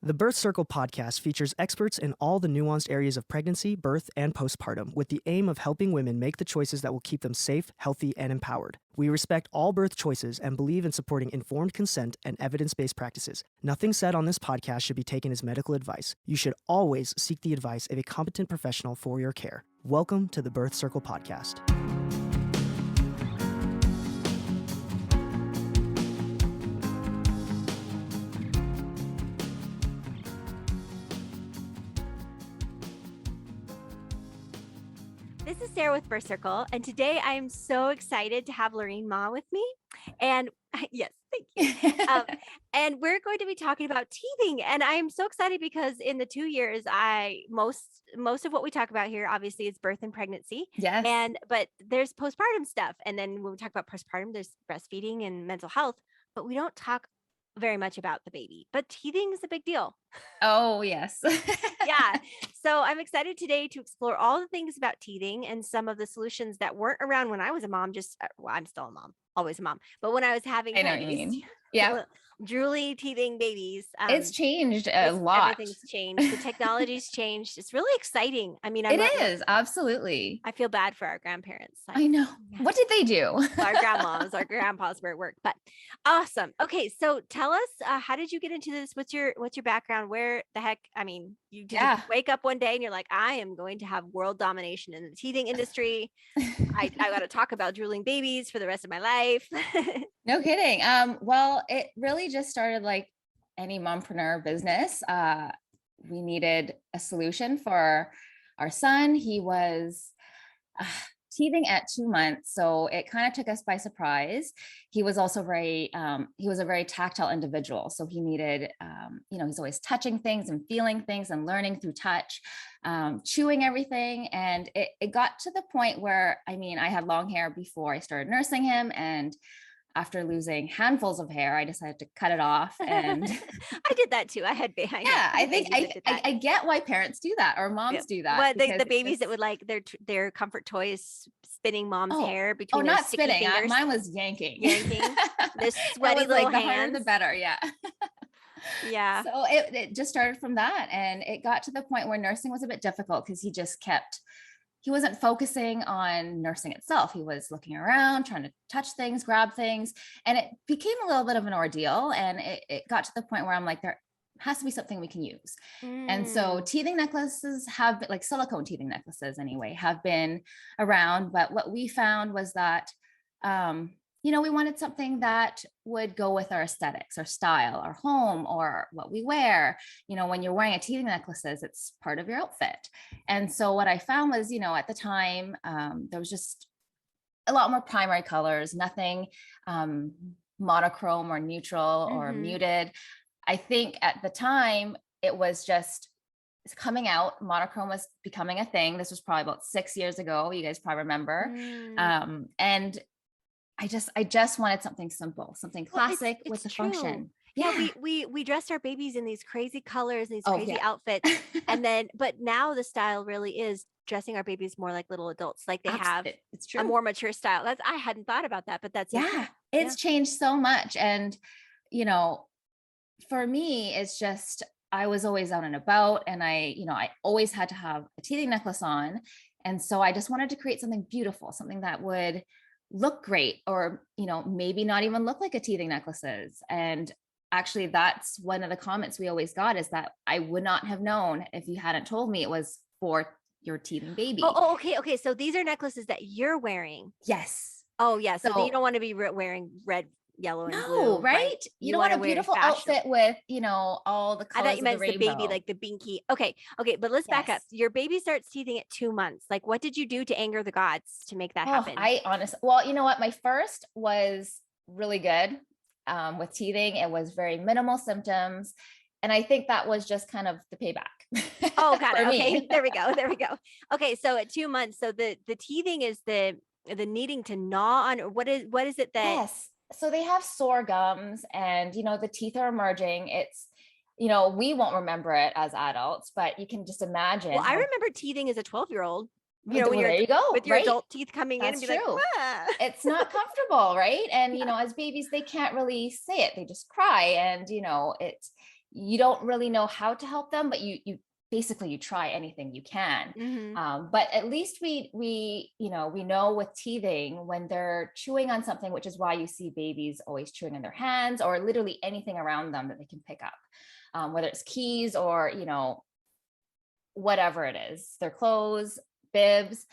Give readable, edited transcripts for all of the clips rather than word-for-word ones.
The Birth Circle podcast features experts in all the nuanced areas of pregnancy, birth, and postpartum with the aim of helping women make the choices that will keep them safe, healthy, and empowered. We respect all birth choices and believe in supporting informed consent and evidence-based practices. Nothing said on this podcast should be taken as medical advice. You should always seek the advice of a competent professional for your care. Welcome to the Birth Circle podcast. This is Sarah with Birth Circle, and today I am so excited to have Lorene Mah with me. And yes, thank you. And we're going to be talking about teething, and I am so excited because in the 2 years, most of what we talk about here, obviously, is birth and pregnancy. Yes. But there's postpartum stuff, and then when we talk about postpartum, there's breastfeeding and mental health, but we don't talk very much about the baby. But teething is a big deal. Oh, yes. Yeah. So I'm excited today to explore all the things about teething and some of the solutions that weren't around when I was a mom. Well, I'm still a mom, always a mom. But when I was having I know what you these mean. Yeah. drooly teething babies, It's changed a lot. Everything's changed. The technology's changed. It's really exciting. I mean, It is absolutely. I feel bad for our grandparents. I know. What did they do? Our grandmas, our grandpas were at work, but awesome. Okay. So tell us, how did you get into this? What's your background? Where the heck? I mean, you just wake up one day and you're like, I am going to have world domination in the teething industry. I got to talk about drooling babies for the rest of my life. No kidding. Well, it really just started like any mompreneur business. We needed a solution for our son. He was teething at 2 months, so it kind of took us by surprise. He was also he was a very tactile individual, so he needed, he's always touching things and feeling things and learning through touch, chewing everything. And it got to the point where, I had long hair before I started nursing him, and after losing handfuls of hair, I decided to cut it off. And I did that too. I had behind. Yeah, I get why parents do that or moms do that. What the babies that would like their comfort toys spinning mom's hair between their not sticky spinning. fingers. Mine was yanking. Their sweaty little the hands. harder the better. Yeah. Yeah. So it just started from that, and it got to the point where nursing was a bit difficult because he wasn't focusing on nursing itself. He was looking around, trying to touch things, grab things. And it became a little bit of an ordeal. And it got to the point where I'm like, there has to be something we can use. And so teething necklaces have been, like silicone teething necklaces anyway, have been around. But what we found was that, we wanted something that would go with our aesthetics, our style, our home, or what we wear. When you're wearing a teething necklaces, it's part of your outfit. And so what I found was, at the time, there was just a lot more primary colors, nothing monochrome or neutral or muted. I think at the time it was just coming out. Monochrome was becoming a thing. This was probably about 6 years ago. You guys probably remember. And I just wanted something simple, something classic with the function. Yeah, we dressed our babies in these crazy colors, these crazy outfits. But now the style really is dressing our babies more like little adults, like they have it's true. A more mature style. I hadn't thought about that, but that's it's changed so much. And, for me, it's just, I was always out and about, and I always had to have a teething necklace on. And so I just wanted to create something beautiful, something that would look great, or, maybe not even look like a teething necklaces. And actually, that's one of the comments we always got, is that I would not have known if you hadn't told me it was for your teething baby. Oh, okay. Okay. So these are necklaces that you're wearing. Yes. Oh, yeah. So you don't want to be wearing red, yellow, and blue. No, right? You don't want a beautiful outfit with, all the colors. I thought you meant of the the baby, like the binky. Okay. But let's back up. Your baby starts teething at 2 months. Like, what did you do to anger the gods to make that happen? Well, you know what? My first was really good with teething. It was very minimal symptoms. And I think that was just kind of the payback. Oh, got it. Okay. There we go. Okay. So at 2 months, so the teething is the needing to gnaw on, or what is it that? Yes. So they have sore gums, and, the teeth are emerging. It's, we won't remember it as adults, but you can just imagine. Well, I remember teething as a 12-year-old. There you go. With your adult teeth coming in and be true. Like, ah. It's not comfortable, right? And, as babies, they can't really say it. They just cry. And, you don't really know how to help them, but you basically you try anything you can. But at least we know with teething, when they're chewing on something, which is why you see babies always chewing on their hands or literally anything around them that they can pick up, whether it's keys or, whatever it is, their clothes, bibs,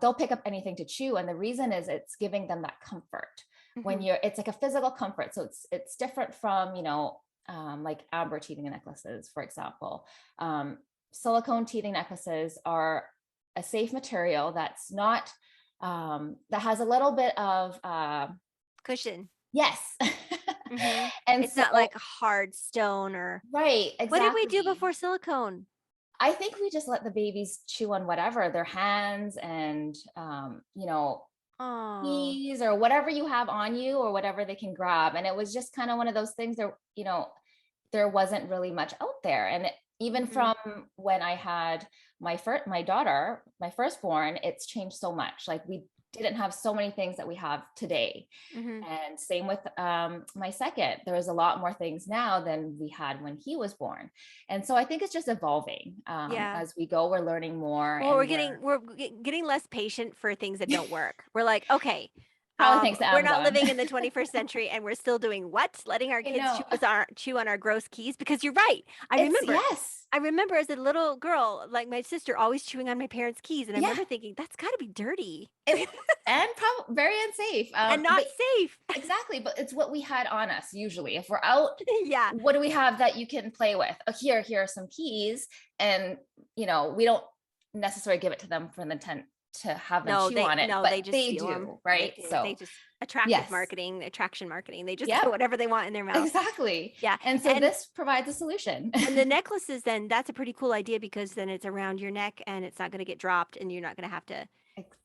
they'll pick up anything to chew. And the reason is it's giving them that comfort when it's like a physical comfort. So it's different from, like amber teething necklaces, for example. Silicone teething necklaces are a safe material that's not, that has a little bit of cushion. Yes. And it's not like a hard stone or right. Exactly. What did we do before silicone? I think we just let the babies chew on whatever, their hands and, keys or whatever you have on you or whatever they can grab. And it was just kind of one of those things that, there wasn't really much out there. And even from when I had my daughter, my firstborn, it's changed so much. Like we didn't have so many things that we have today. And same with my second. There was a lot more things now than we had when he was born. And so I think it's just evolving as we go. We're learning more. Well, we're getting less patient for things that don't work. We're like, okay, we're not living in the 21st century and we're still doing what? Letting our kids chew on our gross keys? Because you're right. I remember as a little girl, like my sister always chewing on my parents' keys. And I remember thinking, that's got to be dirty. And probably very unsafe. And not safe. Exactly. But it's what we had on us usually. If we're out, what do we have that you can play with? Oh, here are some keys. And, we don't necessarily give it to them for the intent to have them chew on it. No, but they do, them. Right? They just attraction marketing. They just put whatever they want in their mouth. Exactly. Yeah. And so this provides a solution. And the necklaces, then that's a pretty cool idea because then it's around your neck and it's not going to get dropped and you're not going to have to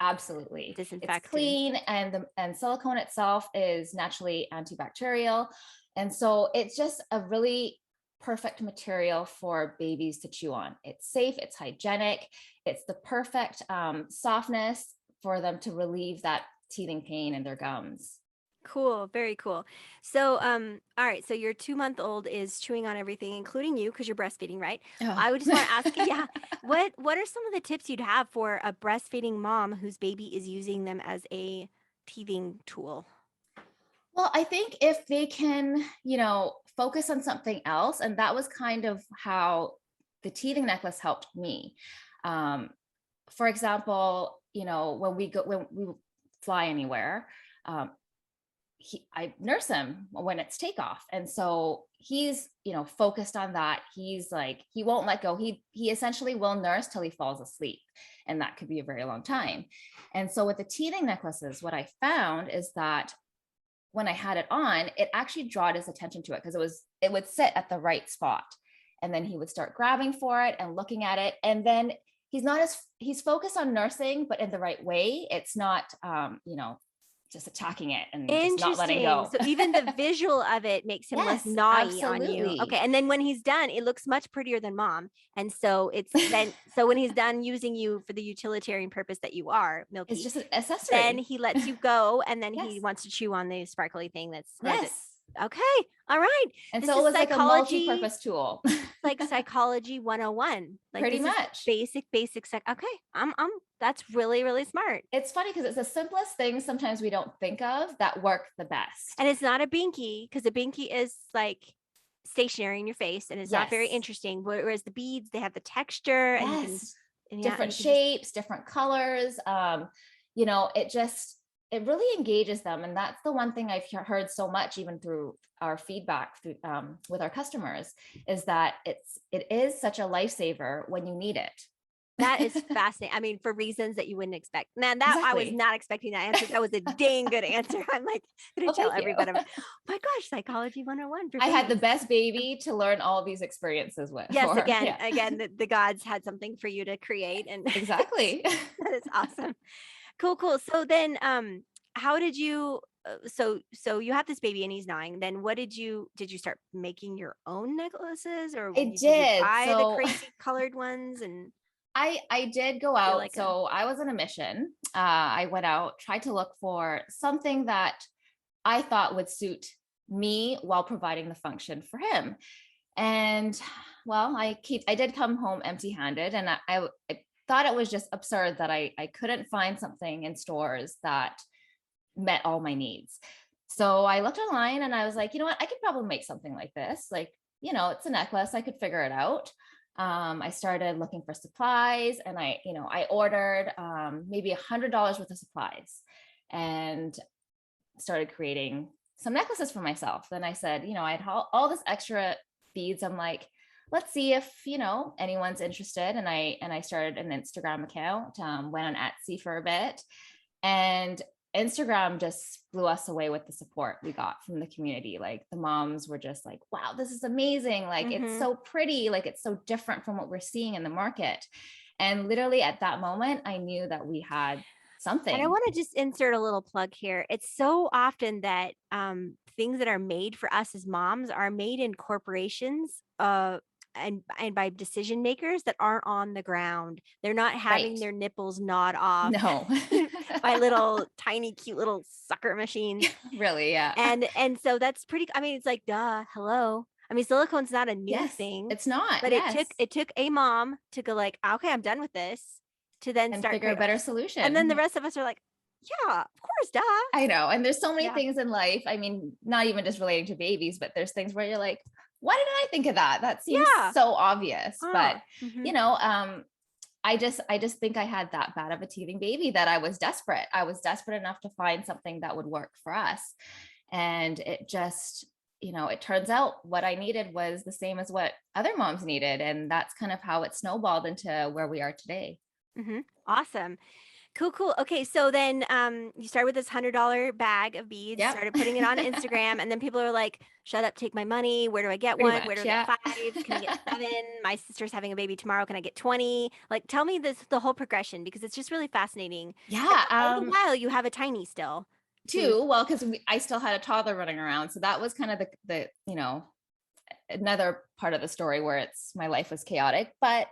absolutely disinfect. It's clean and silicone itself is naturally antibacterial. And so it's just a really perfect material for babies to chew on. It's safe, it's hygienic, it's the perfect softness for them to relieve that teething pain in their gums. Cool. Very cool. So, all right. So your 2-month-old is chewing on everything, including you, because you're breastfeeding, right? Oh. I would just want to ask you, what are some of the tips you'd have for a breastfeeding mom whose baby is using them as a teething tool? Well, I think if they can, focus on something else, and that was kind of how the teething necklace helped me. For example, when we fly anywhere, I nurse him when it's takeoff. And so he's, focused on that. He's like, he won't let go. He essentially will nurse till he falls asleep. And that could be a very long time. And so with the teething necklaces, what I found is that when I had it on, it actually drew his attention to it because it would sit at the right spot. And then he would start grabbing for it and looking at it. And then he's focused on nursing, but in the right way. It's not, just attacking it and just not letting go. So even the visual of it makes him less naughty on you. Okay. And then when he's done, it looks much prettier than mom. And so so when he's done using you for the utilitarian purpose that you are, Milky, it's just an accessory. Then he lets you go and then he wants to chew on the sparkly thing that's okay. All right. And so it was like a multi-purpose tool. Like psychology 101. Like pretty much. Basic. Okay. That's really, really smart. It's funny because it's the simplest things sometimes we don't think of that work the best. And it's not a binky because a binky is like stationary in your face and it's not very interesting. Whereas the beads, they have the texture and different shapes, different colors. It really engages them. And that's the one thing I've heard so much, even through our feedback with our customers, is that it is such a lifesaver when you need it. That is fascinating. I mean, for reasons that you wouldn't expect. Man, I was not expecting that answer. That was a dang good answer. I'm like going to tell everybody. Oh my gosh, psychology 101. I had the best baby to learn all these experiences with. Yes, again, the gods had something for you to create. And exactly. That is awesome. Cool. So then, how did you, so you have this baby and he's 9. Then what did you start making your own necklaces or did you buy the crazy colored ones? And I did go out. I was on a mission. I went out, tried to look for something that I thought would suit me while providing the function for him. And well, I did come home empty-handed, and I thought it was just absurd that I couldn't find something in stores that met all my needs. So I looked online and I was like, you know what, I could probably make something like this. Like, it's a necklace, I could figure it out. I started looking for supplies, and I ordered maybe $100 worth of supplies, and started creating some necklaces for myself. Then I said, I had all this extra beads. I'm like, let's see if anyone's interested. And I started an Instagram account, went on Etsy for a bit, and Instagram just blew us away with the support we got from the community. Like, the moms were just like, wow, this is amazing. Like, it's so pretty. Like, it's so different from what we're seeing in the market. And literally at that moment, I knew that we had something. And I want to just insert a little plug here. It's so often that things that are made for us as moms are made in corporations and by decision makers that aren't on the ground. They're not having their nipples gnawed off No. by little tiny cute little sucker machines. Really, yeah. And so that's pretty, I mean, it's like, duh, hello. I mean, silicone's not a new thing. It's not. But it took a mom to go like, okay, I'm done with this, to then start figure a better solution. And then the rest of us are like, yeah, of course, duh. I know. And there's so many things in life. I mean, not even just relating to babies, but there's things where you're like, why didn't I think of that? That seems so obvious. But I just think I had that bad of a teething baby that I was desperate. I was desperate enough to find something that would work for us. And it just, it turns out what I needed was the same as what other moms needed. And that's kind of how it snowballed into where we are today. Awesome. Cool. Okay. So then you started with this $100 bag of beads, started putting it on Instagram, and then people are like, shut up, take my money. Where do I get one? Where do I get 5? Can I get 7? My sister's having a baby tomorrow. Can I get 20? Like, tell me the whole progression, because it's just really fascinating. Yeah. All the while you have a tiny still. Too. Well, because I still had a toddler running around. So that was kind of the another part of the story where my life was chaotic. But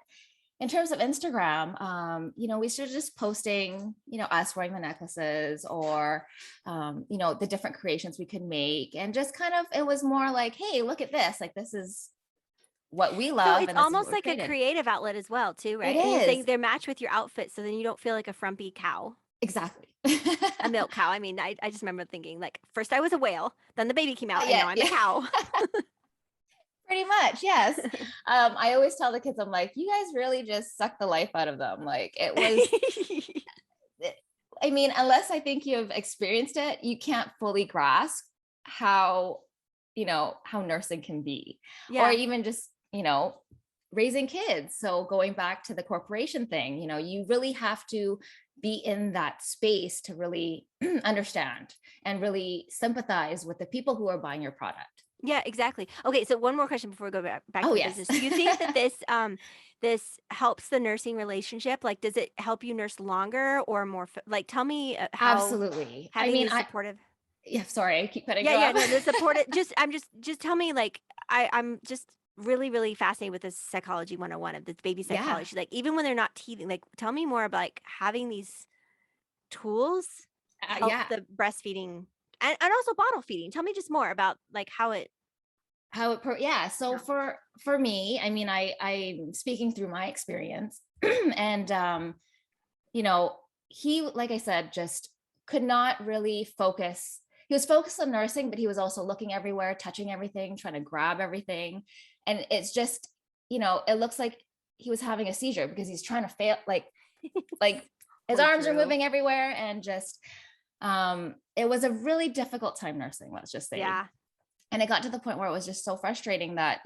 in terms of Instagram, we started just posting, us wearing the necklaces, or, the different creations we could make. And just kind of, it was more like, hey, look at this. Like, this is what we love. So it's almost like a creative outlet as well, too, right? It is. Saying they're matched with your outfit, so then you don't feel like a frumpy cow. Exactly. A milk cow. I mean, I just remember thinking, like, first I was a whale, then the baby came out, and now I'm a cow. Pretty much, yes. I always tell the kids, I'm like, you guys really just suck the life out of them. Like, it was, I mean, unless I think you've experienced it, you can't fully grasp how nursing can be, or even just, raising kids. So going back to the corporation thing, you really have to be in that space to really understand and really sympathize with the people who are buying your product. Yeah, exactly. Okay, so one more question before we go back to business. Do you think that this helps the nursing relationship? Like, does it help you nurse longer or more? Like, tell me how. Absolutely. Having supportive. Sorry, I keep cutting you off. Yeah, no, the supportive. Just tell me, like, I'm just really, really fascinated with this psychology 101 of this baby psychology. Like, even when they're not teething, like, tell me more about like having these tools help the breastfeeding. And also bottle feeding. Tell me just more about like how so for me, I mean, I'm speaking through my experience, and he, like I said, just could not really focus. He was focused on nursing, but he was also looking everywhere, touching everything, trying to grab everything. And it's just, it looks like he was having a seizure because he's trying to fail, like his arms are moving everywhere, and just it was a really difficult time nursing, let's just say. Yeah. And it got to the point where it was just so frustrating that,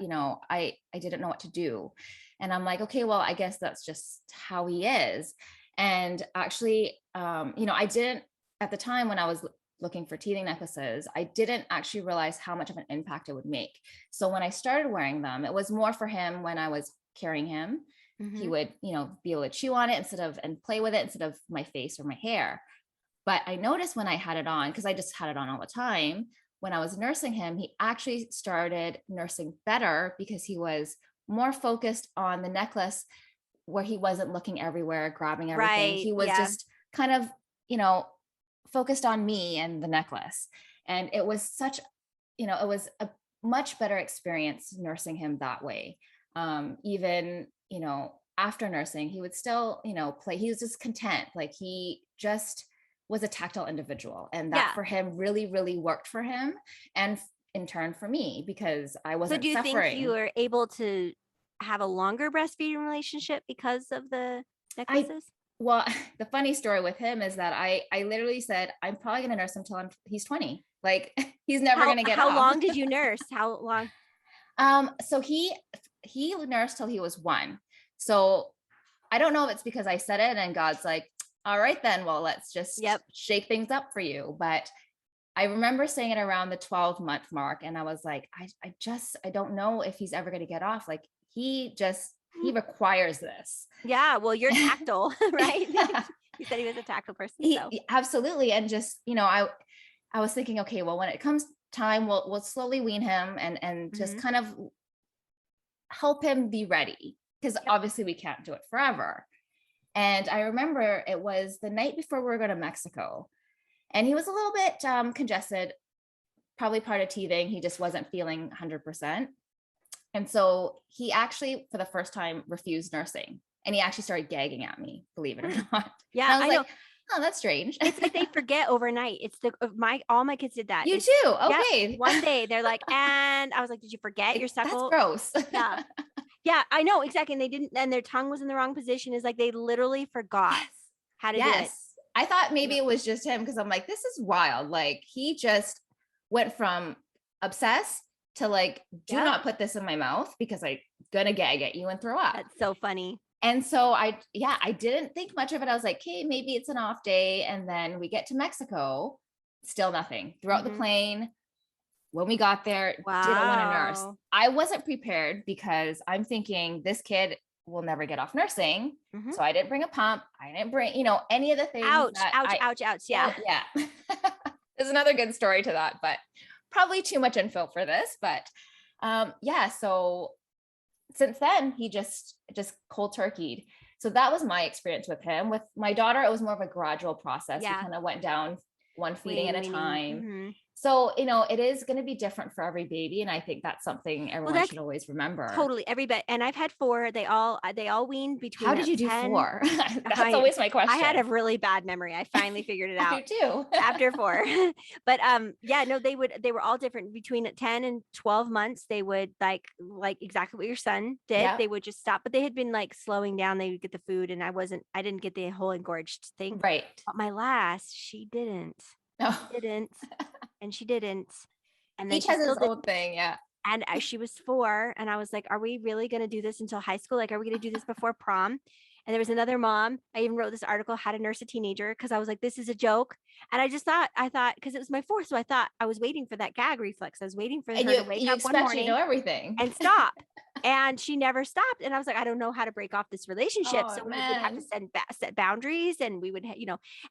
I didn't know what to do. And I'm like, okay, well, I guess that's just how he is. And actually, I didn't, at the time when I was looking for teething necklaces, I didn't actually realize how much of an impact it would make. So when I started wearing them, it was more for him when I was carrying him. He would, be able to chew on it and play with it instead of my face or my hair. But I noticed when I had it on, because I just had it on all the time, when I was nursing him, he actually started nursing better because he was more focused on the necklace, where he wasn't looking everywhere, grabbing everything. Right, he was just kind of, focused on me and the necklace. And it was such, it was a much better experience nursing him that way. Even, after nursing, he would still, play. He was just content. Like he just was a tactile individual. And that for him really, really worked for him. And in turn for me, because I wasn't So do you suffering. think you were able to have a longer breastfeeding relationship because of the necklaces? Well, the funny story with him is that I literally said, I'm probably going to nurse him till he's 20. Like he's never going to get off. How long did you nurse? How long? So he nursed till he was 1. So I don't know if it's because I said it and God's like, all right, then, well, let's just shake things up for you. But I remember saying it around the 12-month mark. And I was like, I don't know if he's ever going to get off. Like he requires this. Yeah. Well, you're tactile, right? You said he was a tactile person. So. Absolutely. And just, I was thinking, okay, well, when it comes time, we'll slowly wean him and just kind of help him be ready. Because obviously we can't do it forever. And I remember it was the night before we were going to Mexico. And he was a little bit congested, probably part of teething. He just wasn't feeling 100%. And so he actually, for the first time, refused nursing. And he actually started gagging at me, believe it or not. Yeah, I was know. Like, oh, that's strange. It's like they forget overnight. It's all my kids did that. You too. Okay. Yeah, one day they're like, and I was like, did you forget your suckle? That's gross. Yeah. Yeah, I know exactly. And they didn't, and their tongue was in the wrong position. Is like they literally forgot how to do it. I thought maybe it was just him because I'm like, this is wild. Like he just went from obsessed to like, do not put this in my mouth because I'm gonna gag at you and throw up. That's so funny. And so I didn't think much of it. I was like, okay, maybe it's an off day. And then we get to Mexico, still nothing throughout the plane. When we got there, didn't want to nurse. I wasn't prepared because I'm thinking this kid will never get off nursing. So I didn't bring a pump. I didn't bring, any of the things. Ouch. Yeah. Yeah. There's another good story to that, but probably too much info for this. But so since then he just cold turkeyed. So that was my experience with him. With my daughter, it was more of a gradual process. We kind of went down one feeding at a time. So, it is going to be different for every baby. And I think that's something everyone should always remember. Totally. Every bit. And I've had 4. They all weaned between. How did you do 10. 4? That's always my question. I had a really bad memory. I finally figured it out. I do too. After 4. But they were all different between 10 and 12 months. They would like exactly what your son did. Yep. They would just stop, but they had been like slowing down. They would get the food and I didn't get the whole engorged thing. Right. But my last, she didn't. And she didn't. And then each has his own thing. Yeah. And she was 4 and I was like, are we really going to do this until high school? Like, are we going to do this before prom? And there was another mom. I even wrote this article, How to Nurse a Teenager, because I was like, this is a joke. And I thought, because it was my 4th. So I thought I was waiting for that gag reflex. I was waiting for her to wake up one morning everything and stop. And she never stopped. And I was like, I don't know how to break off this relationship. So we would have to set boundaries and we would,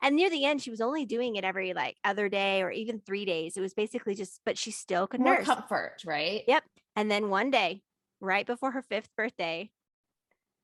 and near the end, she was only doing it every like other day or even 3 days. It was basically but she still could nurse. More comfort, right? Yep. And then one day, right before her 5th birthday,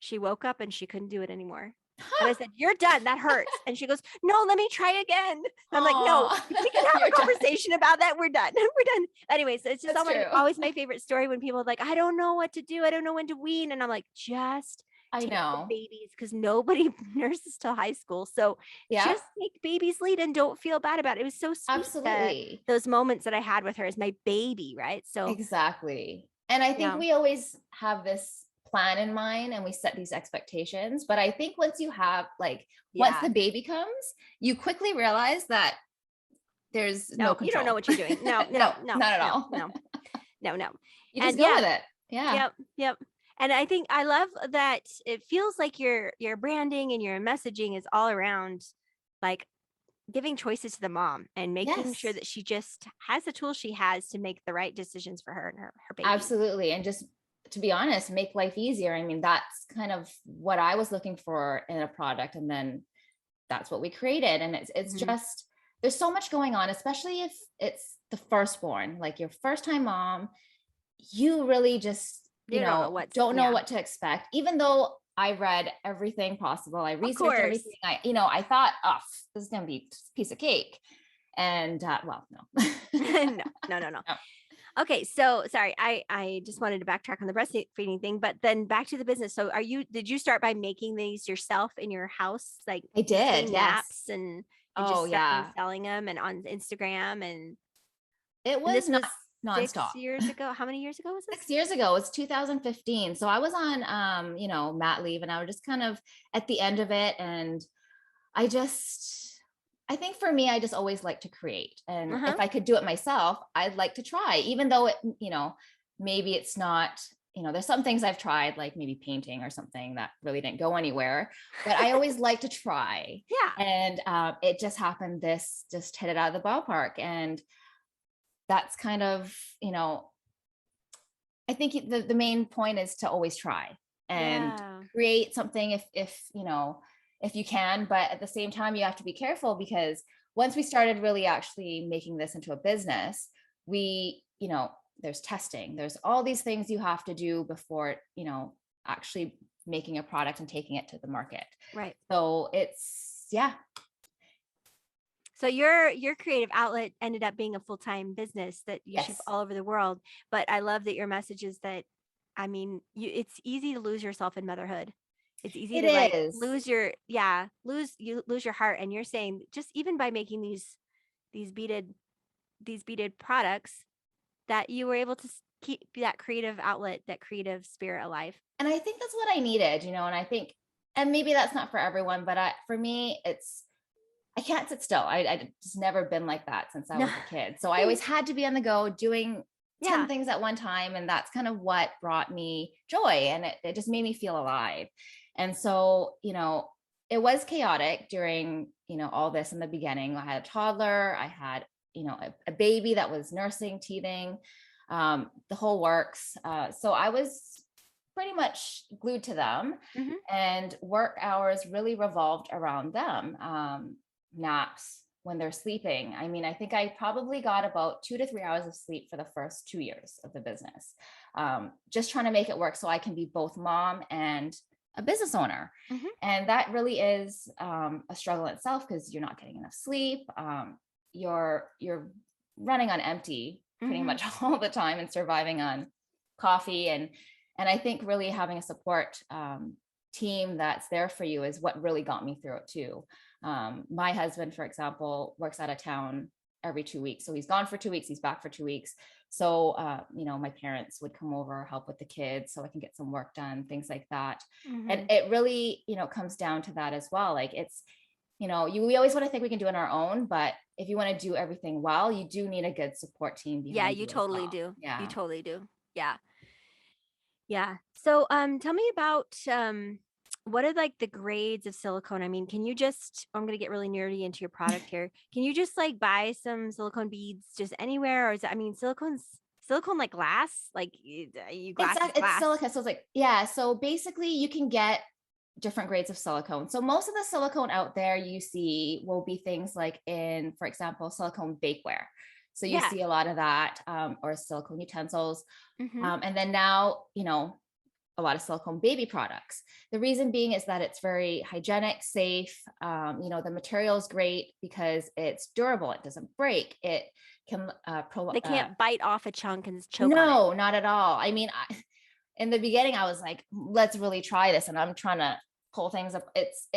she woke up and she couldn't do it anymore. And I said, you're done. That hurts. And she goes, no, let me try again. I'm like, no, we can have a conversation about that. We're done. We're done. Anyways, it's just always my favorite story when people are like, I don't know what to do. I don't know when to wean. And I'm like, just take the babies, because nobody nurses till high school. So just take baby's lead and don't feel bad about it. It was so sweet. Absolutely. Those moments that I had with her as my baby, right? So exactly. And I think we always have this plan in mind and we set these expectations. But I think once you have once the baby comes, you quickly realize that there's no control. You don't know what you're doing. No, not at all. No. You just go with it. Yeah. Yep. And I think I love that it feels like your branding and your messaging is all around like giving choices to the mom and making sure that she just has the tools she has to make the right decisions for her and her baby. Absolutely. And just to be honest, make life easier. I mean, that's kind of what I was looking for in a product. And then that's what we created. And it's just, there's so much going on, especially if it's the firstborn, like your first time mom, you really just, don't know what to expect. Even though I read everything possible, I researched everything. I thought, this is going to be a piece of cake. And no. No. Okay, so sorry, I just wanted to backtrack on the breastfeeding thing, but then back to the business. So did you start by making these yourself in your house, like I did, sewing yes. naps and Oh just starting yeah. selling them and on Instagram It and was this was not 6 nonstop. years ago. How many years ago was this? 6 years ago, it's 2015. So I was on mat leave, and I was just kind of at the end of it. And I just I think for me, I just always like to create. And Uh-huh. if I could do it myself, I'd like to try, even though maybe it's not, there's some things I've tried, like maybe painting or something that really didn't go anywhere, but I always like to try. Yeah. And it just happened, this just hit it out of the ballpark. And that's kind of, I think the main point is to always try and Yeah. create something if you can, but at the same time you have to be careful, because once we started really actually making this into a business, there's testing, there's all these things you have to do before, actually making a product and taking it to the market. Right. So it's, yeah. So your creative outlet ended up being a full-time business that you ship Yes. all over the world. But I love that your message is that, I mean, it's easy to lose yourself in motherhood. It's easy It to like is. lose lose your heart. And you're saying just even by making these beaded products that you were able to keep that creative outlet, that creative spirit alive. And I think that's what I needed, and I think, and maybe that's not for everyone, but for me, I can't sit still. I just never been like that since I No. was a kid. So I always had to be on the go doing 10 Yeah. things at one time. And that's kind of what brought me joy. And it just made me feel alive. And so, it was chaotic during, all this in the beginning. I had a toddler, I had, a baby that was nursing, teething, the whole works. So I was pretty much glued to them, Mhm. and work hours really revolved around them. Naps when they're sleeping. I mean, I think I probably got about 2 to 3 hours of sleep for the first 2 years of the business, just trying to make it work so I can be both mom and a business owner. Mhm. And that really is a struggle in itself, because you're not getting enough sleep. You're running on empty pretty Mhm. much all the time, and surviving on coffee. And I think really having a support team that's there for you is what really got me through it too. My husband, for example, works out of town every 2 weeks. So he's gone for 2 weeks, he's back for 2 weeks. So, my parents would come over, help with the kids so I can get some work done, things like that. And Mhm. it really, comes down to that as well. Like it's, we always want to think we can do it on our own, but if you want to do everything well, you do need a good support team Yeah, behind you you as totally well. do. You Yeah. totally do. Yeah. Yeah. So tell me about what are like the grades of silicone? I mean, can you just I'm gonna get really nerdy into your product here. Can you just like buy some silicone beads just anywhere? Or is it, I mean, silicone like glass? Like It's glass is it's glass. silica. So it's like, yeah. So basically you can get different grades of silicone. So most of the silicone out there you see will be things like in, for example, silicone bakeware. So you Yeah. see a lot of that, or silicone utensils. Mm-hmm. And then now, a lot of silicone baby products. The reason being is that it's very hygienic, safe. The material is great because it's durable. It doesn't break. It can They can't bite off a chunk and choke on it. no, not at all. I mean, in the beginning, I was like, let's really try this. And I'm trying to pull things up. It's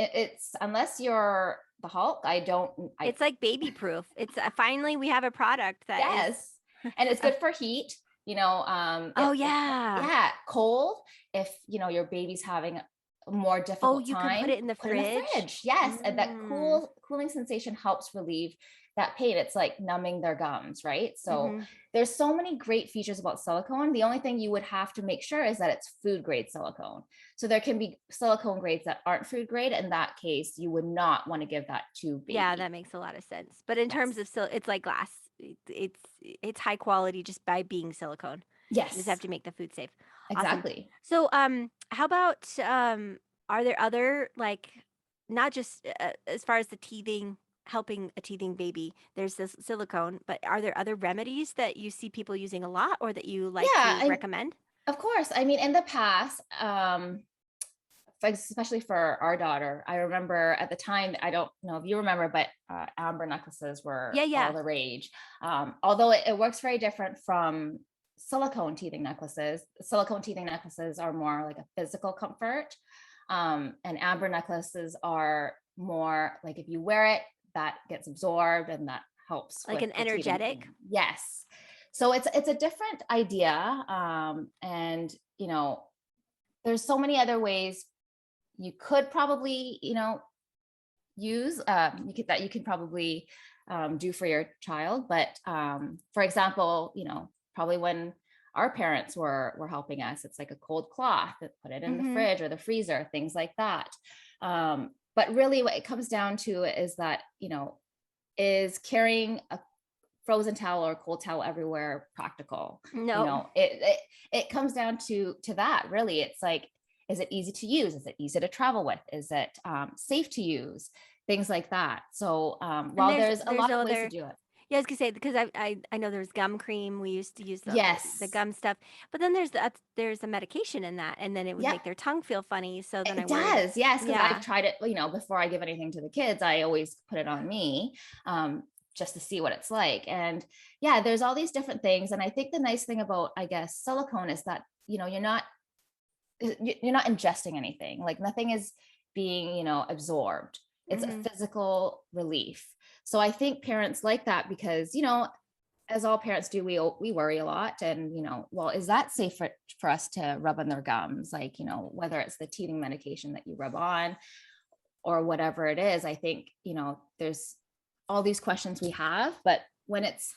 unless you're the Hulk, It's like baby proof. It's finally we have a product that is yes. And it's good for heat, oh yeah. yeah, cold. If, your baby's having a more Oh, difficult you can put time, it in the put it in the fridge. fridge. Yes. And that Mm. cooling sensation helps relieve that pain. It's like numbing their gums, right? So Mm-hmm. there's so many great features about silicone. The only thing you would have to make sure is that it's food grade silicone. So there can be silicone grades that aren't food grade. In that case, you would not want to give that to Yeah, baby. that makes a lot of sense. But in terms Yes. of it's like glass. It's high quality just by being silicone. You just have Yes, to make the food safe. Awesome. exactly. So how about are there other like not just as far as the teething helping a teething baby, there's this silicone, but are there other remedies that you see people using a lot or that you like Yeah. to recommend? Of course. I mean, in the past, especially for our daughter, I remember at the time, I don't know if you remember, but amber necklaces were all the rage. Although it works very different from silicone teething necklaces. Silicone teething necklaces are more like a physical comfort. And amber necklaces are more like if you wear it, that gets absorbed and that helps. Like an energetic. Yes. So it's a different idea. And, you know, there's so many other ways you could probably, you know, use that you could probably do for your child. But for example, you know, probably when our parents were helping us, it's like a cold cloth that put it in the fridge or the freezer, things like that. But really what it comes down to is that, you know, is carrying a frozen towel or cold towel everywhere practical? No. You know, it comes down to that really. It's like, is it easy to use? Is it easy to travel with? Is it safe to use? Things like that. So while there's a lot of ways to do it. Yeah, I was gonna say, because I know there's gum cream. We used to use the gum stuff, but then there's a medication in that, and then it would make their tongue feel funny. So then it does, yes, because I've tried it. You know, before I give anything to the kids, I always put it on me, just to see what it's like. And yeah, there's all these different things. And I think the nice thing about, I guess, silicone is that, you know, you're not ingesting anything. Like nothing is being, you know, absorbed. It's a physical relief. So I think parents like that because, you know, as all parents do, we worry a lot. And, you know, well, is that safe for us to rub on their gums? Like, you know, whether it's the teething medication that you rub on or whatever it is, I think, you know, there's all these questions we have. But when it's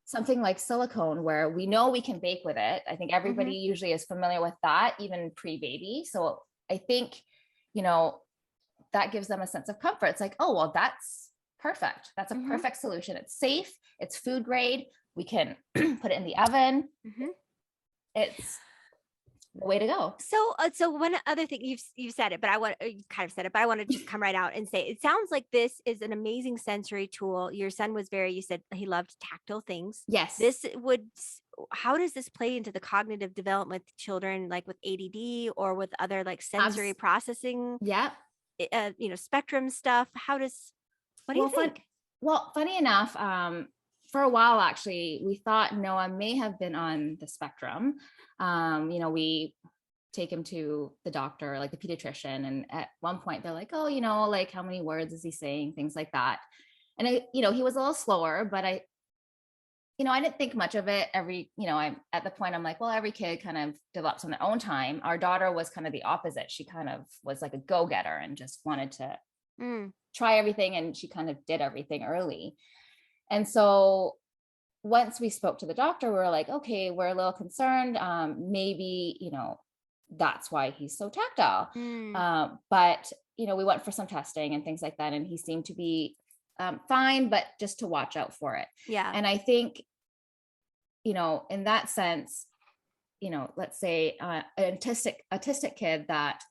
something like silicone, where we know we can bake with it, I think everybody usually is familiar with that, even pre-baby. So I think, you know, that gives them a sense of comfort. It's like, oh, well, that's perfect. That's a perfect solution. It's safe. It's food grade. We can put it in the oven. It's the way to go. So one other thing, you've said it, but you kind of said it, but I want to just come right out and say, it sounds like this is an amazing sensory tool. Your son was you said he loved tactile things. Yes. How does this play into the cognitive development with children, like with ADD or with other like sensory processing? Yeah. You know, spectrum stuff. What do you think? Well, funny enough, for a while, actually, we thought Noah may have been on the spectrum. You know, we take him to the doctor, like the pediatrician. And at one point they're like, oh, you know, like how many words is he saying? Things like that. And you know, he was a little slower, but I didn't think much of it. I'm at the point I'm like, well, every kid kind of develops on their own time. Our daughter was kind of the opposite. She kind of was like a go-getter and just wanted to try everything. And she kind of did everything early. And so once we spoke to the doctor, we were like, okay, we're a little concerned. Maybe, you know, that's why he's so tactile. But, you know, we went for some testing and things like that. And he seemed to be fine, but just to watch out for it. Yeah. And I think, you know, in that sense, you know, let's say an autistic kid that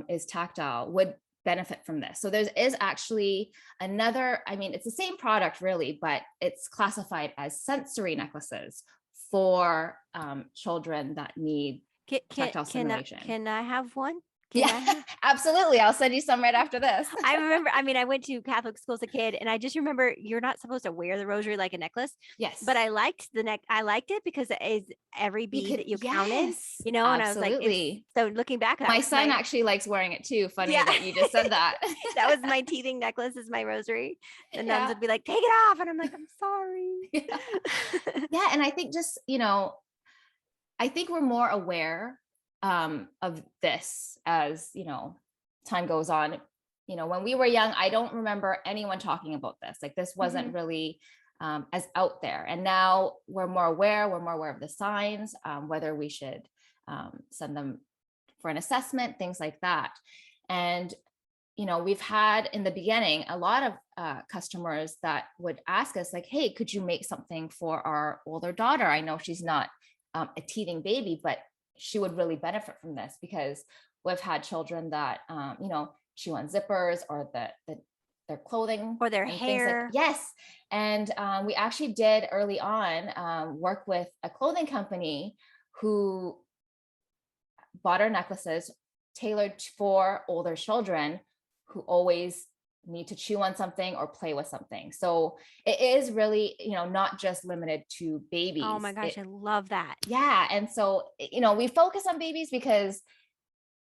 is tactile would benefit from this. So there is actually another, I mean, it's the same product really, but it's classified as sensory necklaces for children that need tactile stimulation. Can I have one? Absolutely. I'll send you some right after this. I remember, I went to Catholic school as a kid, and I just remember you're not supposed to wear the rosary like a necklace. Yes. But I liked I liked it because it is every bead that you counted, you know, and absolutely. I was like, so looking back, my son actually likes wearing it too. Funny that you just said that. That was my teething necklace, is my rosary. The nuns would be like, take it off. And I'm like, I'm sorry. Yeah. And I think just, you know, I think we're more aware of this as, you know, time goes on. You know, when we were young, I don't remember anyone talking about this. Like this wasn't really as out there. And now we're more aware of the signs, whether we should send them for an assessment, things like that. And, you know, we've had in the beginning, a lot of customers that would ask us like, hey, could you make something for our older daughter? I know she's not a teething baby, but she would really benefit from this, because we've had children that, you know, chew on zippers or their clothing or their hair. Yes. And we actually did early on work with a clothing company who bought our necklaces, tailored for older children who always need to chew on something or play with something. So it is really, not just limited to babies. Oh my gosh, I love that. Yeah. And so, we focus on babies because,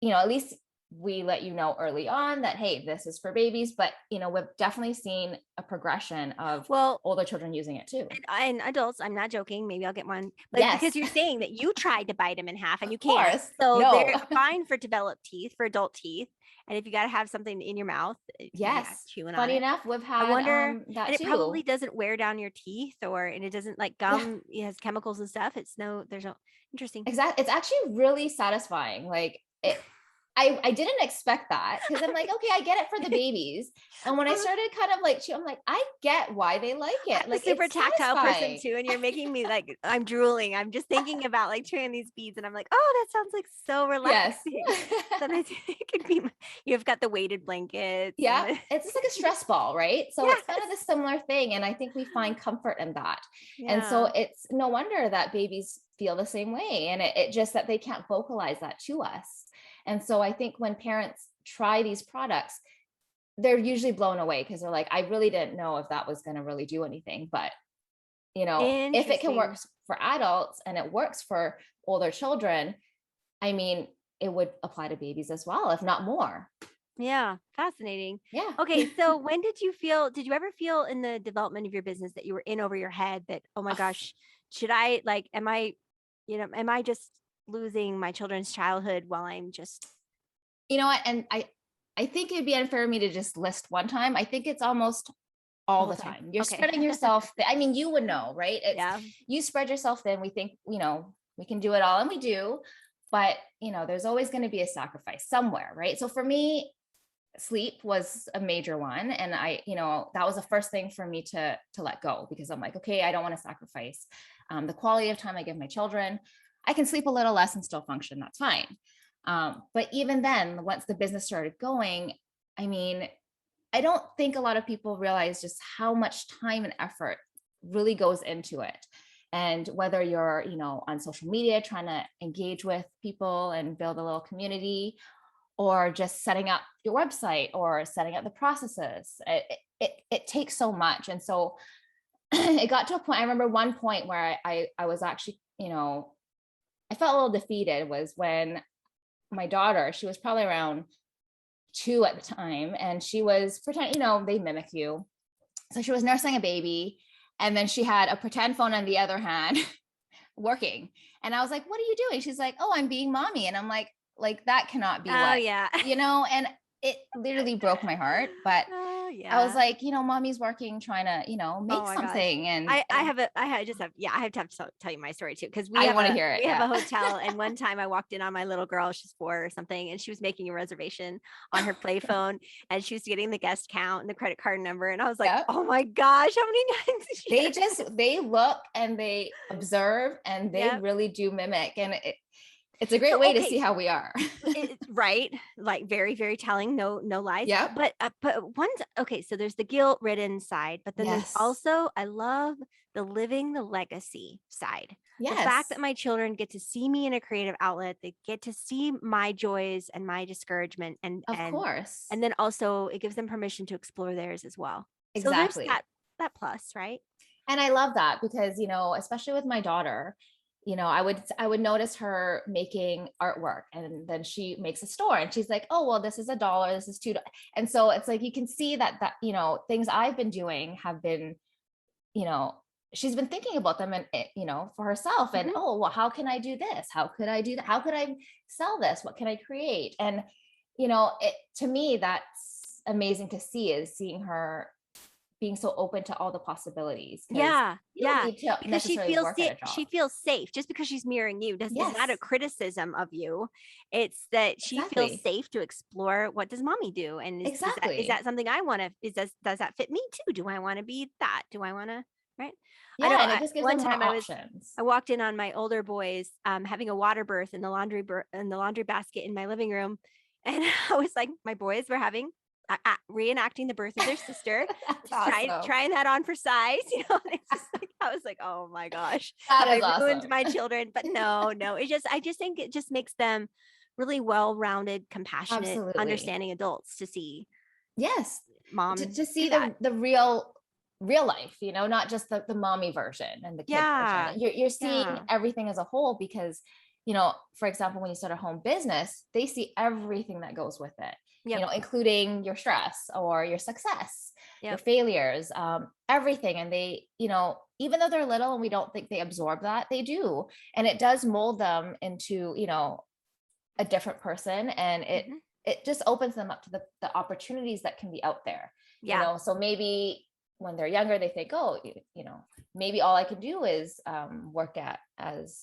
at least we let you know early on that, hey, this is for babies, but we've definitely seen a progression of older children using it too. And adults, I'm not joking, maybe I'll get one, but because you're saying that you tried to bite them in half and you can't. So they're fine for developed teeth, for adult teeth. And if you got to have something in your mouth, chewing funny on enough, we've had I wonder, that and too. it probably doesn't wear down your teeth, and it doesn't like gum. It has chemicals and stuff. There's no interesting. Exactly. It's actually really satisfying. Like I didn't expect that because I'm like, okay, I get it for the babies. And when I started kind of like, I'm like, I get why they like it. I'm like a super tactile person too. And you're making me like, I'm drooling. I'm just thinking about like chewing these beads and I'm like, oh, that sounds like so relaxing. Yes. Sometimes it could be, you've got the weighted blankets. Yeah. It's just like a stress ball, right? So it's kind of the similar thing. And I think we find comfort in that. Yeah. And so it's no wonder that babies feel the same way. And it just that they can't vocalize that to us. And so I think when parents try these products, they're usually blown away because they're like, I really didn't know if that was going to really do anything. But, if it can work for adults and it works for older children, I mean, it would apply to babies as well, if not more. Yeah. Fascinating. Yeah. Okay. So when did you ever feel in the development of your business that you were in over your head that, oh my gosh, am I just losing my children's childhood while I'm just, what? And I think it'd be unfair for me to just list one time. I think it's almost all the time. You're spreading yourself. I mean, you would know, right? You spread yourself thin. We think, we can do it all, and we do, but there's always going to be a sacrifice somewhere, right? So for me, sleep was a major one. And that was the first thing for me to let go, because I'm like, okay, I don't want to sacrifice the quality of time I give my children. I can sleep a little less and still function. That's fine. But even then, once the business started going, I mean, I don't think a lot of people realize just how much time and effort really goes into it. And whether you're, on social media, trying to engage with people and build a little community, or just setting up your website or setting up the processes, it takes so much. And so it got to a point, I remember one point where I was actually, I felt a little defeated, was when my daughter, she was probably around 2 at the time, and she was pretending, they mimic you. So she was nursing a baby, and then she had a pretend phone on the other hand working. And I was like, what are you doing? She's like, oh, I'm being mommy. And I'm like that cannot be and it literally broke my heart. But I was like, mommy's working, trying to, make something. Gosh. And I have to tell you my story too, because I want to hear it. We have a hotel, and one time I walked in on my little girl, she's 4 or something, and she was making a reservation on her play phone, and she was getting the guest count and the credit card number, and I was like, oh my gosh, how many times? They look and they observe, and they really do mimic, and it's a great way to see how we are. Right. Like very, very telling. No lies. Yeah. But so there's the guilt-ridden side, but then there's also, I love the living the legacy side. Yes. The fact that my children get to see me in a creative outlet, they get to see my joys and my discouragement. And of course. And then also it gives them permission to explore theirs as well. Exactly. So there's that plus, right? And I love that because, especially with my daughter, I would notice her making artwork, and then she makes a store, and she's like, oh, well, this is $1, this is $2. And so it's like, you can see that, things I've been doing have been, she's been thinking about them and, for herself, and, oh, well, how can I do this? How could I do that? How could I sell this? What can I create? And, to me, that's amazing to see, is seeing her being so open to all the possibilities. Because she feels safe. Just because she's mirroring you is not a criticism of you. It's that she feels safe to explore, what does mommy do? And is that something I want to, does that fit me too? Do I want to be that? Do I want to, right? Yeah, I know. And it just gives one time I walked in on my older boys having a water birth in the laundry basket in my living room. And I was like, my boys were reenacting the birth of their sister, trying that on for size, and it's just like, I was like, oh my gosh, I ruined my children. But no, I just think it just makes them really well-rounded, compassionate, Absolutely. understanding adults to see. Yes. Mom To see do the real life, you know, not just the mommy version and the kid version. You're seeing everything as a whole, because, you know, for example, when you start a home business, they see everything that goes with it, you know, including your stress or your success, your failures, everything. And they, you know, even though they're little and we don't think they absorb that, they do. And it does mold them into, you know, a different person. And it just opens them up to the opportunities that can be out there, you know. So maybe when they're younger, they think, oh, you know, maybe all I can do is work as,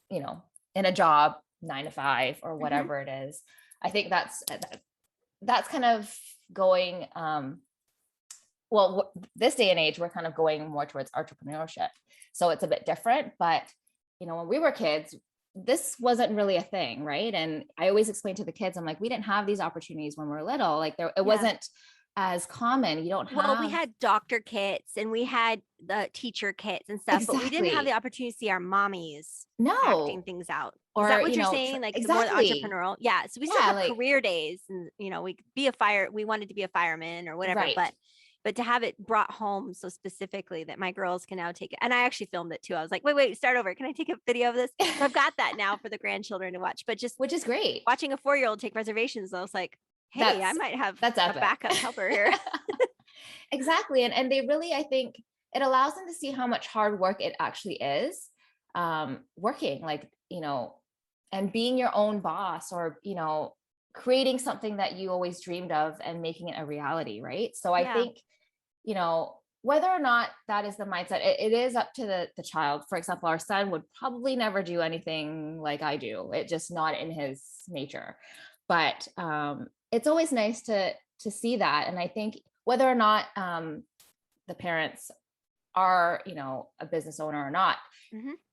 you know, in a job 9 to 5 or whatever it is. I think that's kind of going, well, this day and age, we're kind of going more towards entrepreneurship. So it's a bit different, but, you know, when we were kids, this wasn't really a thing, right? And I always explain to the kids, I'm like, we didn't have these opportunities when we were little. Like it wasn't as common. You don't have. Well, we had doctor kits and we had the teacher kits and stuff, but we didn't have the opportunity to see our mommies acting things out. Is that what you're saying? Like the more entrepreneurial? Yeah. So we still have like career days, and you know, we wanted to be a fireman or whatever, but to have it brought home so specifically that my girls can now take it. And I actually filmed it too. I was like, wait, start over. Can I take a video of this? So I've got that now for the grandchildren to watch, but which is great. Watching a 4-year-old take reservations, I was like, hey, I might have a backup helper here. Exactly. And they really, I think it allows them to see how much hard work it actually is, working, like, you know, and being your own boss, or, you know, creating something that you always dreamed of and making it a reality. Right. So I think, you know, whether or not that is the mindset, it is up to the child. For example, our son would probably never do anything like I do. It's just not in his nature. But it's always nice to see that. And I think whether or not the parents are, you know, a business owner or not,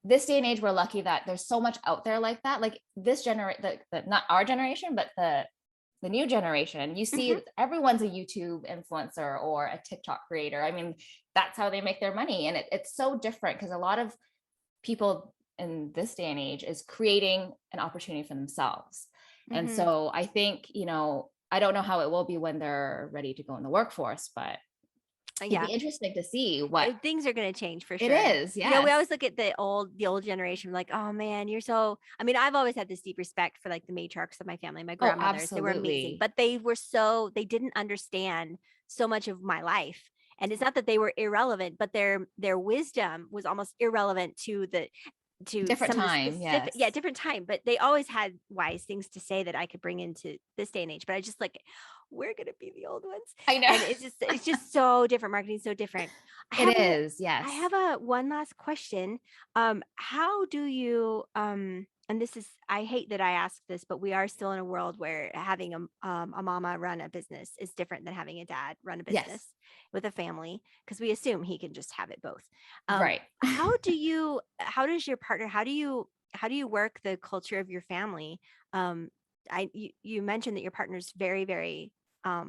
this day and age, we're lucky that there's so much out there like that. Like this generation, not our generation, but the new generation, you see everyone's a YouTube influencer or a TikTok creator. I mean, that's how they make their money. And it's so different, because a lot of people in this day and age is creating an opportunity for themselves. And so I think, you know, I don't know how it will be when they're ready to go in the workforce, but it'd be interesting to see what things are going to change for sure. It is. Yeah. You know, we always look at the old generation, like, oh man, you're so, I mean, I've always had this deep respect for like the matriarchs of my family, my grandmothers. They were amazing, but they didn't understand so much of my life. And it's not that they were irrelevant, but their wisdom was almost irrelevant to different time. Different time, but they always had wise things to say that I could bring into this day and age. But I just like, we're gonna be the old ones. I know. And it's just so different. Marketing's so different. It is. Yes. I have one last question. How do you and this is, I hate that I ask this, but we are still in a world where having a mama run a business is different than having a dad run a business with a family, because we assume he can just have it both. Right. How does your partner, how do you work the culture of your family? You mentioned that your partner's very, very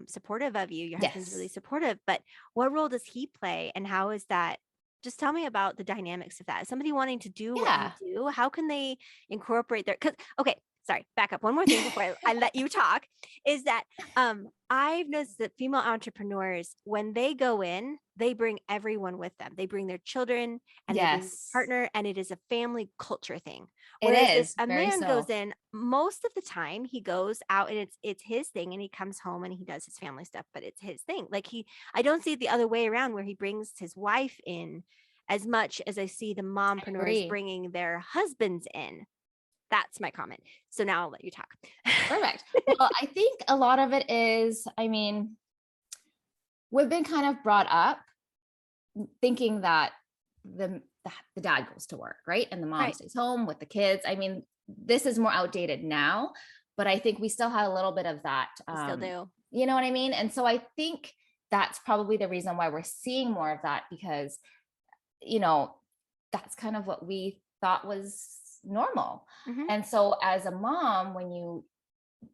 supportive of you. Your husband's really supportive, but what role does he play, and how is that? Just tell me about the dynamics of that. Somebody wanting to do what you do, how can they incorporate sorry, back up one more thing before I let you talk, is that I've noticed that female entrepreneurs, when they go in, they bring everyone with them. They bring their children and they bring their partner, and it is a family culture thing. Whereas if a man goes in, most of the time he goes out and it's his thing, and he comes home and he does his family stuff, but it's his thing. Like I don't see it the other way around, where he brings his wife in as much as I see the mompreneurs bringing their husbands in. That's my comment. So now I'll let you talk. Perfect. Well, I think a lot of it is, I mean, we've been kind of brought up thinking that the dad goes to work, right? And the mom stays home with the kids. I mean, this is more outdated now, but I think we still have a little bit of that. Still do. You know what I mean? And so I think that's probably the reason why we're seeing more of that, because, you know, that's kind of what we thought was normal. And so as a mom, when you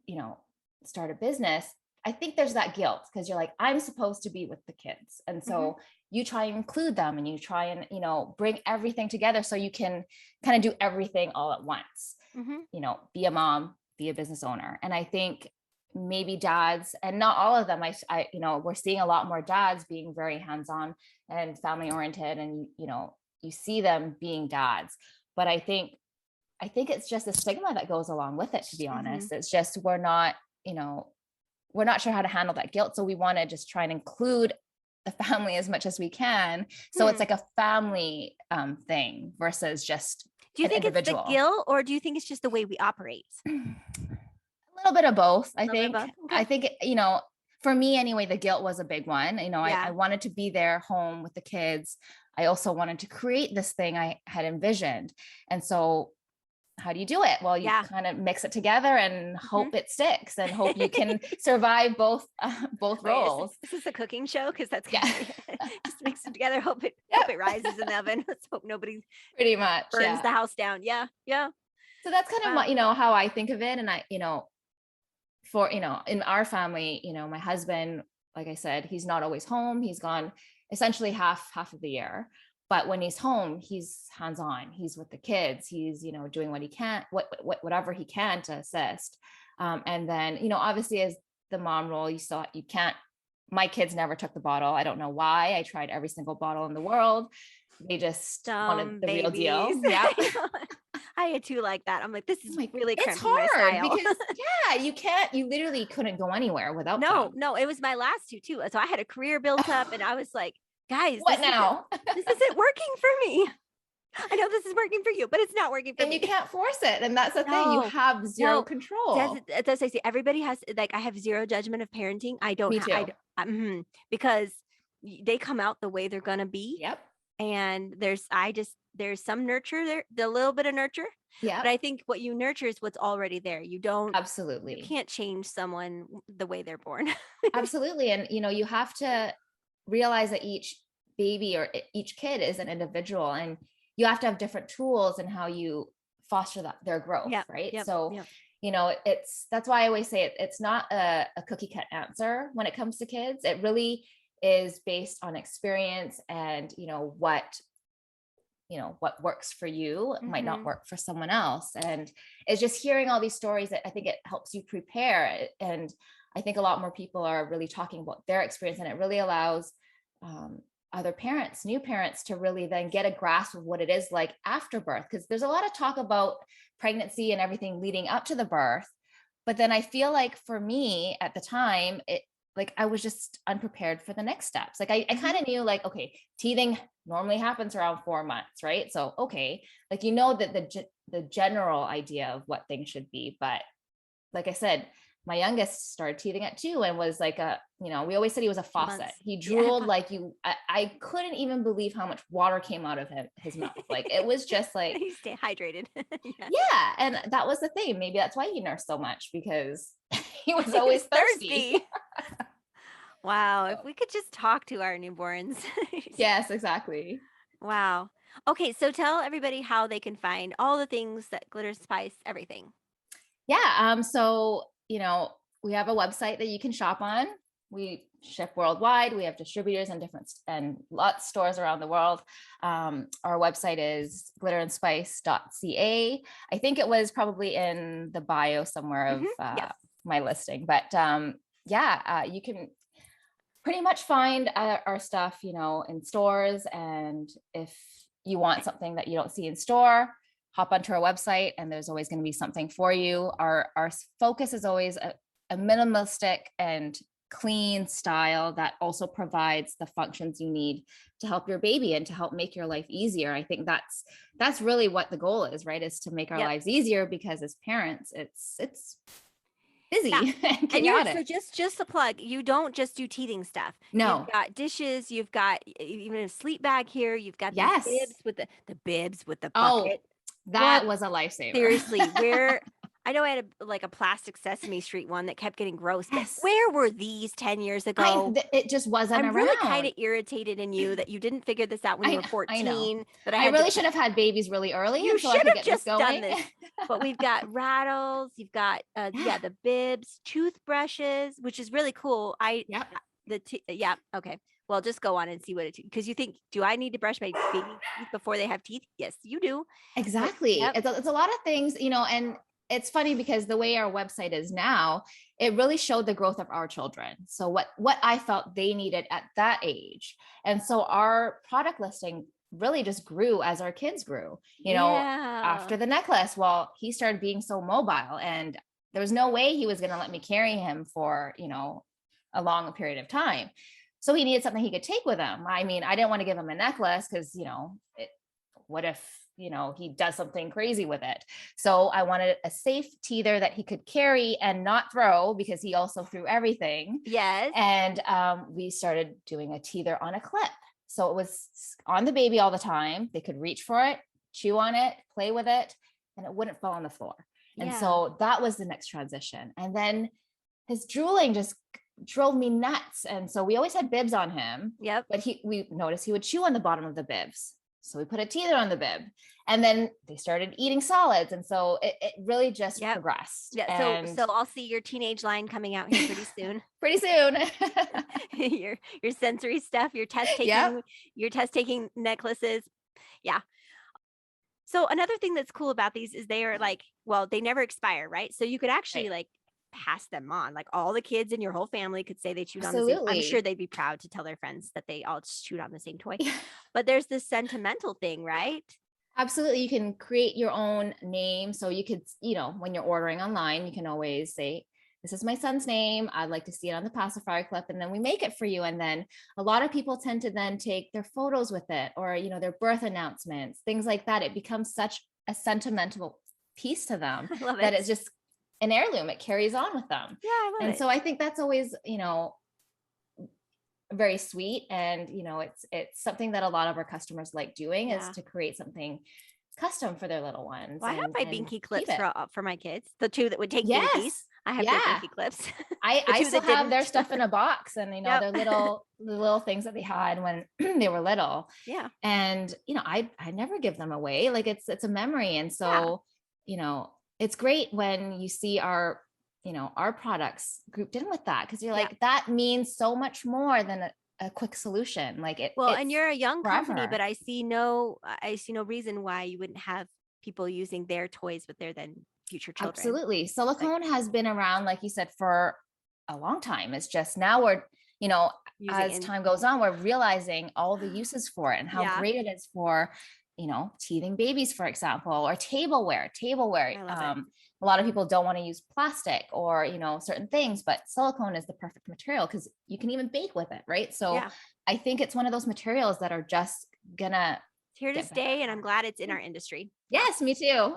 know, start a business, I think there's that guilt, because you're like, I'm supposed to be with the kids. And so you try and include them, and you try and, you know, bring everything together so you can kind of do everything all at once. You know, be a mom, be a business owner. And I think maybe dads, and not all of them, I we're seeing a lot more dads being very hands-on and family oriented, and you see them being dads. But I think it's just a stigma that goes along with it, to be honest. It's just, we're not sure how to handle that guilt. So we want to just try and include the family as much as we can. So it's like a family thing versus just do you think individual. It's the guilt, or do you think it's just the way we operate? A little bit of both, I think. Okay. I think, for me anyway, the guilt was a big one. I wanted to be there home with the kids. I also wanted to create this thing I had envisioned. And so how do you do it? Well, you kind of mix it together and hope it sticks, and hope you can survive both roles. Is this a cooking show? Because that's just mix them together. Hope it rises in the oven. Let's hope nobody pretty much burns the house down. Yeah. So that's kind of how I think of it. And I, for in our family, my husband, like I said, he's not always home. He's gone essentially half of the year. But when he's home, he's hands-on. He's with the kids. He's, doing what he can, whatever he can to assist. And then, obviously as the mom role, you can't, my kids never took the bottle. I don't know why. I tried every single bottle in the world. They just wanted the real deal. Yeah. I had two like that. I'm like, this is really it's hard because you literally couldn't go anywhere without them. No, it was my last two too. So I had a career built up and I was like, guys, what now? This isn't working for me. I know this is working for you, but it's not working for me. And you can't force it. And that's the thing. You have zero control. As I say, everybody has, like, I have zero judgment of parenting. I don't. Me too. Because they come out the way they're going to be. Yep. And there's some nurture there, the little bit of nurture. Yeah. But I think what you nurture is what's already there. You don't. Absolutely. You can't change someone the way they're born. Absolutely. And, you have to realize that each baby or each kid is an individual, and you have to have different tools in how you foster their growth. Right. So, that's why I always say it's not a cookie cut answer when it comes to kids. It really is based on experience and, what works for you might not work for someone else. And it's just hearing all these stories that I think it helps you prepare. And I think a lot more people are really talking about their experience, and it really allows other parents, new parents, to really then get a grasp of what it is like after birth. Because there's a lot of talk about pregnancy and everything leading up to the birth. But then I feel like for me at the time, I was just unprepared for the next steps. I kind of knew okay, teething normally happens around 4 months, right? So, okay, that the general idea of what things should be. But like I said, my youngest started teething at 2 and was we always said he was a faucet. He drooled I couldn't even believe how much water came out of his mouth. It was just he stay hydrated. Yeah. And that was the thing. Maybe that's why he nursed so much, because he was always thirsty. Wow. If we could just talk to our newborns. Yes, exactly. Wow. Okay. So tell everybody how they can find all the things that Glitter Spice, everything. Yeah. So, we have a website that you can shop on. We ship worldwide. We have distributors and lots of stores around the world. Our website is glitterandspice.ca. I think it was probably in the bio somewhere of my listing, but you can pretty much find our stuff, in stores. And if you want something that you don't see in store, hop onto our website and there's always going to be something for you. Our focus is always a minimalistic and clean style that also provides the functions you need to help your baby and to help make your life easier. I think that's really what the goal is, right? Is to make our lives easier, because as parents, it's busy and chaotic. So just a plug, you don't just do teething stuff. No. You've got dishes, you've got even a sleep bag here, you've got the bibs with the bucket. Oh, that was a lifesaver. Seriously, I know I had a plastic Sesame Street one that kept getting gross. Yes. But where were these 10 years ago? It just wasn't around. I'm really kind of irritated in you that you didn't figure this out when you were 14. I really should have had babies really early. You should have just done this. But we've got rattles. You've got the bibs, toothbrushes, which is really cool. Okay. Well, just go on and see what it, because you think, do I need to brush my baby teeth before they have teeth? Yes, you do. Exactly. It's a lot of things, and it's funny because the way our website is now, it really showed the growth of our children. So what I felt they needed at that age. And so our product listing really just grew as our kids grew, after the necklace. Well, he started being so mobile, and there was no way he was going to let me carry him for, a long period of time. So he needed something he could take with him. I mean, I didn't want to give him a necklace because, what if, he does something crazy with it. So I wanted a safe teether that he could carry and not throw, because he also threw everything. Yes. And we started doing a teether on a clip. So it was on the baby all the time. They could reach for it, chew on it, play with it, and it wouldn't fall on the floor. And so that was the next transition. And then his drooling just drove me nuts. And so we always had bibs on him. Yep. But we noticed he would chew on the bottom of the bibs. So we put a teether on the bib, and then they started eating solids. And so it really just progressed. Yeah. So I'll see your teenage line coming out here pretty soon. Pretty soon. your sensory stuff, your test taking necklaces. Yeah. So another thing that's cool about these is they are they never expire, right? So you could actually pass them on. Like all the kids in your whole family could say they chewed on the same. I'm sure they'd be proud to tell their friends that they all just chewed on the same toy. But there's this sentimental thing, right? Absolutely. You can create your own name. So you could, when you're ordering online, you can always say, this is my son's name. I'd like to see it on the pacifier clip. And then we make it for you. And then a lot of people tend to then take their photos with it, or, their birth announcements, things like that. It becomes such a sentimental piece to them that it's just an heirloom. It carries on with them. Yeah, I love it. And so I think that's always, very sweet. And, it's something that a lot of our customers like doing is to create something custom for their little ones. Well, I have my binky clips for my kids. The two that would take binkies. I have their binky clips. I still have their stuff in a box, and their little things that they had when they were little. Yeah. And, I never give them away. Like it's a memory. And so, it's great when you see our products grouped in with that, because you're like, that means so much more than a quick solution. And you're a young company, but I see no reason why you wouldn't have people using their toys with their then future children. Absolutely. Silicone has been around, like you said, for a long time. It's just now we're, as time goes on, we're realizing all the uses for it and how great it is for, teething babies, for example, or tableware. A lot of people don't want to use plastic or, certain things, but silicone is the perfect material because you can even bake with it. Right. So I think it's one of those materials that are just gonna here to stay. And I'm glad it's in our industry. Yes, me too.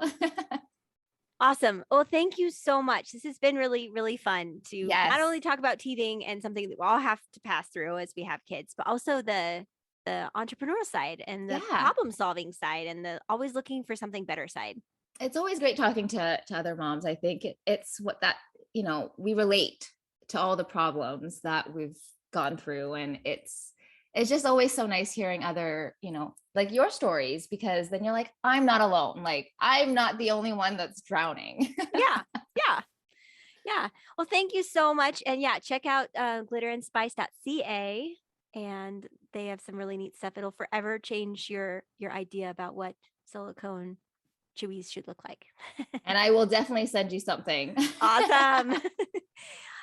Awesome. Well, thank you so much. This has been really, really fun to not only talk about teething and something that we all have to pass through as we have kids, but also the entrepreneurial side and the problem solving side and the always looking for something better side. It's always great talking to other moms. I think it's what that, we relate to all the problems that we've gone through. And it's just always so nice hearing other, like your stories, because then you're like, I'm not alone. Like I'm not the only one that's drowning. Yeah. Well, thank you so much. And check out glitterandspice.ca. And they have some really neat stuff. It'll forever change your idea about what silicone chewies should look like. And I will definitely send you something. Awesome.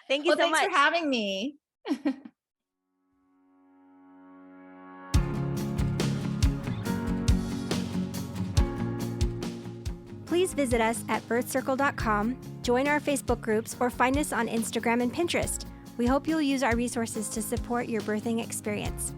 Thank you so much. Thanks for having me. Please visit us at birthcircle.com, join our Facebook groups, or find us on Instagram and Pinterest. We hope you'll use our resources to support your birthing experience.